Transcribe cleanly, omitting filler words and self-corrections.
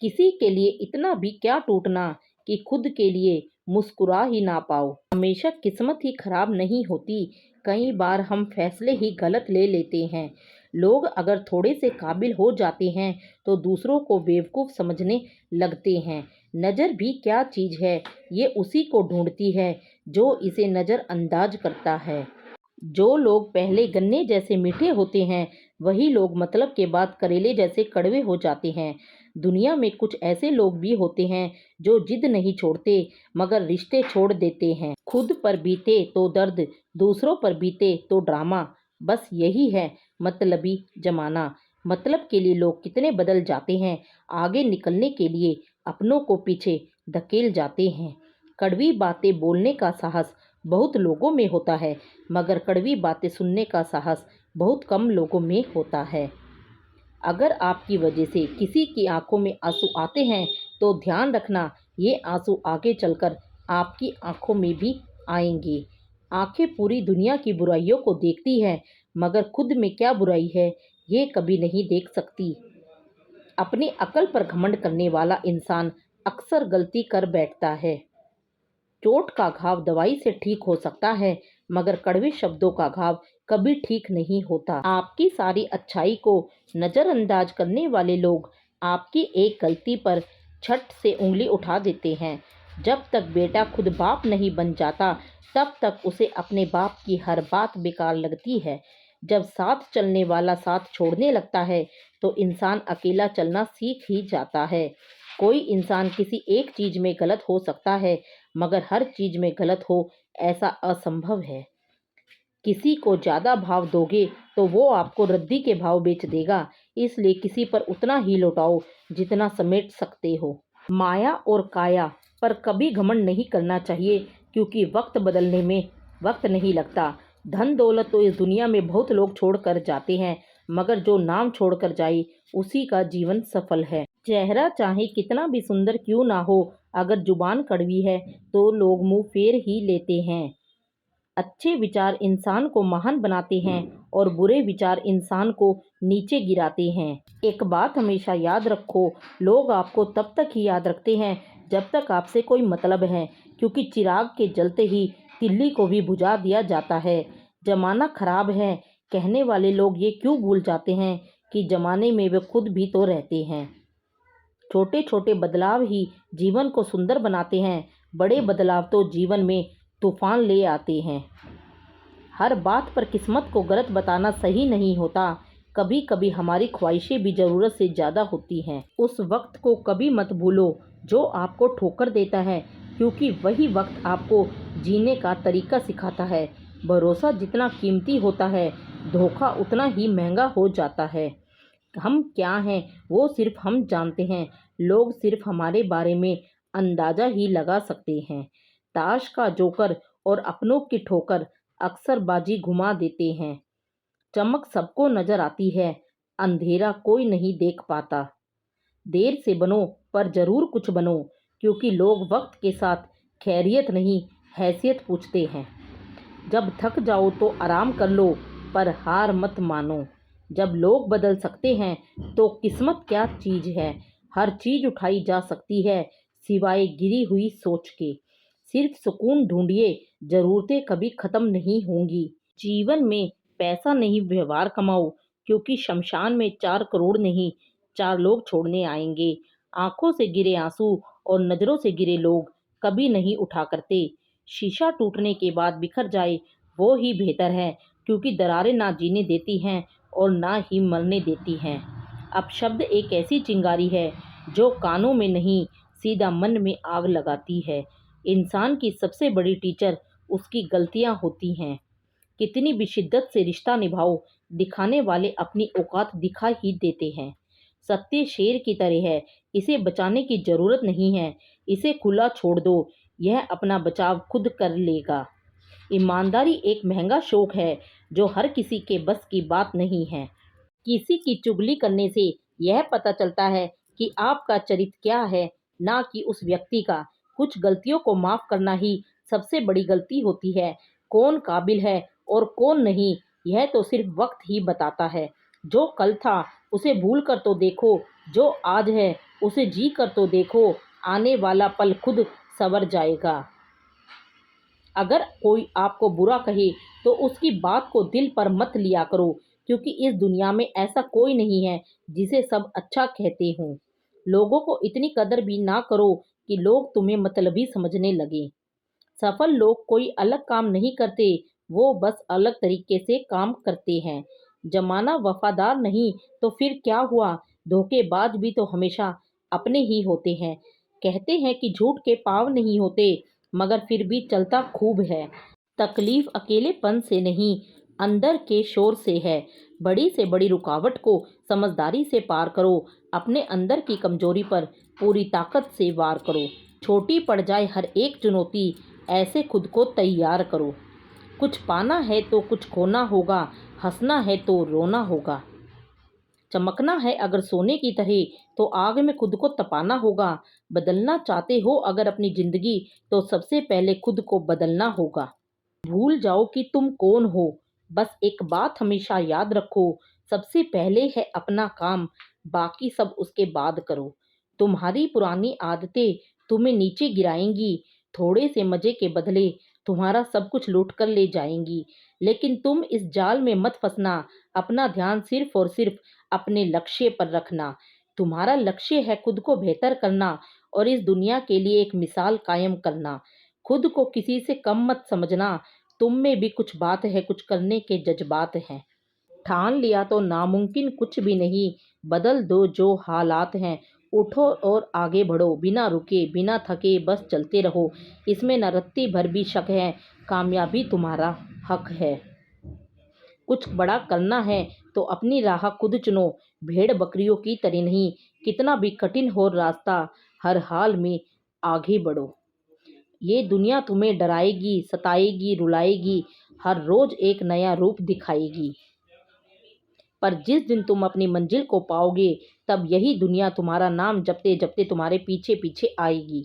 किसी के लिए इतना भी क्या टूटना कि खुद के लिए मुस्कुरा ही ना पाओ। हमेशा किस्मत ही खराब नहीं होती, कई बार हम फैसले ही गलत ले लेते हैं। लोग अगर थोड़े से काबिल हो जाते हैं तो दूसरों को बेवकूफ़ समझने लगते हैं। नज़र भी क्या चीज़ है, ये उसी को ढूंढती है जो इसे नज़रअंदाज करता है। जो लोग पहले गन्ने जैसे मीठे होते हैं, वही लोग मतलब के बाद करेले जैसे कड़वे हो जाते हैं। दुनिया में कुछ ऐसे लोग भी होते हैं जो जिद नहीं छोड़ते मगर रिश्ते छोड़ देते हैं। खुद पर बीते तो दर्द, दूसरों पर बीते तो ड्रामा। बस यही है मतलबी जमाना। मतलब के लिए लोग कितने बदल जाते हैं, आगे निकलने के लिए अपनों को पीछे धकेल जाते हैं। कड़वी बातें बोलने का साहस बहुत लोगों में होता है, मगर कड़वी बातें सुनने का साहस बहुत कम लोगों में होता है। अगर आपकी वजह से किसी की आंखों में आंसू आते हैं तो ध्यान रखना, ये आंसू आगे चलकर आपकी आंखों में भी आएंगे। आंखें पूरी दुनिया की बुराइयों को देखती हैं, मगर खुद में क्या बुराई है ये कभी नहीं देख सकती। अपनी अकल पर घमंड करने वाला इंसान अक्सर गलती कर बैठता है। चोट का घाव दवाई से ठीक हो सकता है, मगर कड़वे शब्दों का घाव कभी ठीक नहीं होता। आपकी सारी अच्छाई को नज़रअंदाज करने वाले लोग आपकी एक गलती पर झट से उंगली उठा देते हैं। जब तक बेटा खुद बाप नहीं बन जाता, तब तक उसे अपने बाप की हर बात बेकार लगती है। जब साथ चलने वाला साथ छोड़ने लगता है, तो इंसान अकेला चलना सीख ही जाता है। कोई इंसान किसी एक चीज़ में गलत हो सकता है, मगर हर चीज़ में गलत हो ऐसा असंभव है। किसी को ज़्यादा भाव दोगे तो वो आपको रद्दी के भाव बेच देगा, इसलिए किसी पर उतना ही लौटाओ जितना समेट सकते हो। माया और काया पर कभी घमंड नहीं करना चाहिए, क्योंकि वक्त बदलने में वक्त नहीं लगता। धन दौलत तो इस दुनिया में बहुत लोग छोड़ कर जाते हैं, मगर जो नाम छोड़ कर जाए उसी का जीवन सफल है। चेहरा चाहे कितना भी सुंदर क्यों ना हो, अगर जुबान कड़वी है तो लोग मुंह फेर ही लेते हैं। अच्छे विचार इंसान को महान बनाते हैं और बुरे विचार इंसान को नीचे गिराते हैं। एक बात हमेशा याद रखो, लोग आपको तब तक ही याद रखते हैं जब तक आपसे कोई मतलब है, क्योंकि चिराग के जलते ही तिल्ली को भी बुझा दिया जाता है। जमाना खराब है कहने वाले लोग ये क्यों भूल जाते हैं कि जमाने में वे खुद भी तो रहते हैं। छोटे छोटे बदलाव ही जीवन को सुंदर बनाते हैं, बड़े बदलाव तो जीवन में तूफान ले आते हैं। हर बात पर किस्मत को गलत बताना सही नहीं होता। कभी कभी हमारी ख्वाहिशें भी ज़रूरत से ज़्यादा होती हैं। उस वक्त को कभी मत भूलो जो आपको ठोकर देता है, क्योंकि वही वक्त आपको जीने का तरीका सिखाता है। भरोसा जितना कीमती होता है, धोखा उतना ही महंगा हो जाता है। हम क्या हैं वो सिर्फ हम जानते हैं, लोग सिर्फ हमारे बारे में अंदाज़ा ही लगा सकते हैं। ताश का जोकर और अपनों की ठोकर अक्सर बाजी घुमा देते हैं। चमक सबको नजर आती है, अंधेरा कोई नहीं देख पाता। देर से बनो पर जरूर कुछ बनो, क्योंकि लोग वक्त के साथ खैरियत नहीं हैसियत पूछते हैं। जब थक जाओ तो आराम कर लो, पर हार मत मानो। जब लोग बदल सकते हैं तो किस्मत क्या चीज़ है। हर चीज़ उठाई जा सकती है सिवाय गिरी हुई सोच के। सिर्फ सुकून ढूंढिए, ज़रूरतें कभी ख़त्म नहीं होंगी। जीवन में पैसा नहीं व्यवहार कमाओ, क्योंकि शमशान में 4 करोड़ नहीं 4 लोग छोड़ने आएंगे। आंखों से गिरे आंसू और नज़रों से गिरे लोग कभी नहीं उठा करते। शीशा टूटने के बाद बिखर जाए वो ही बेहतर है, क्योंकि दरारें ना जीने देती हैं और ना ही मरने देती हैं। अब शब्द एक ऐसी चिंगारी है जो कानों में नहीं सीधा मन में आग लगाती है। इंसान की सबसे बड़ी टीचर उसकी गलतियां होती हैं। कितनी भी शिद्दत से रिश्ता निभाओ, दिखाने वाले अपनी औकात दिखा ही देते हैं। सत्य शेर की तरह है, इसे बचाने की जरूरत नहीं है। इसे खुला छोड़ दो, यह अपना बचाव खुद कर लेगा। ईमानदारी एक महंगा शौक है जो हर किसी के बस की बात नहीं है। किसी की चुगली करने से यह पता चलता है कि आपका चरित्र क्या है, ना कि उस व्यक्ति का। कुछ गलतियों को माफ करना ही सबसे बड़ी गलती होती है। कौन काबिल है और कौन नहीं, यह तो सिर्फ वक्त ही बताता है। जो कल था उसे भूल कर तो देखो, जो आज है उसे जी कर तो देखो, आने वाला पल खुद संवर जाएगा। अगर कोई आपको बुरा कहे तो उसकी बात को दिल पर मत लिया करो, क्योंकि इस दुनिया में ऐसा कोई नहीं है जिसे सब अच्छा कहते हों। लोगों को इतनी कदर भी ना करो कि लोग तुम्हें मतलबी समझने लगें। सफल लोग कोई अलग काम नहीं करते, वो बस अलग तरीके से काम करते हैं। जमाना वफादार नहीं तो फिर क्या हुआ, धोखेबाज भी तो हमेशा अपने ही होते हैं। कहते हैं कि झूठ के पाँव नहीं होते, मगर फिर भी चलता खूब है। तकलीफ अकेलेपन से नहीं, अंदर के शोर से है। बड़ी से बड़ी रुकावट को समझदारी से पार करो। अपने अंदर की कमजोरी पर पूरी ताकत से वार करो। छोटी पड़ जाए हर एक चुनौती, ऐसे खुद को तैयार करो। कुछ पाना है तो कुछ खोना होगा, हंसना है तो रोना होगा। चमकना है अगर सोने की तरह तो आग में खुद को तपाना होगा। बदलना चाहते हो अगर अपनी जिंदगी, तो सबसे पहले खुद को बदलना होगा। भूल जाओ कि तुम कौन हो, बस एक बात हमेशा याद रखो, सबसे पहले है अपना काम, बाकी सब उसके बाद करो। तुम्हारी पुरानी आदतें तुम्हें नीचे गिराएंगी, थोड़े से मजे के बदले तुम्हारा सब कुछ लूट कर ले जाएंगी। लेकिन तुम इस जाल में मत फंसना, अपना ध्यान सिर्फ और सिर्फ अपने लक्ष्य पर रखना। तुम्हारा लक्ष्य है खुद को बेहतर करना और इस दुनिया के लिए एक मिसाल कायम करना। खुद को किसी से कम मत समझना, तुम में भी कुछ बात है, कुछ करने के जज्बात हैं। ठान लिया तो नामुमकिन कुछ भी नहीं, बदल दो जो हालात हैं। उठो और आगे बढ़ो, बिना रुके बिना थके बस चलते रहो। इसमें न रत्ती भर भी शक है, कामयाबी तुम्हारा हक है। कुछ बड़ा करना है तो अपनी राह खुद चुनो, भेड़ बकरियों की तरह नहीं। कितना भी कठिन हो रास्ता, हर हाल में आगे बढ़ो। ये दुनिया तुम्हें डराएगी, सताएगी, रुलाएगी, हर रोज एक नया रूप दिखाएगी। पर जिस दिन तुम अपनी मंजिल को पाओगे, तब यही दुनिया तुम्हारा नाम जपते जपते तुम्हारे पीछे पीछे आएगी।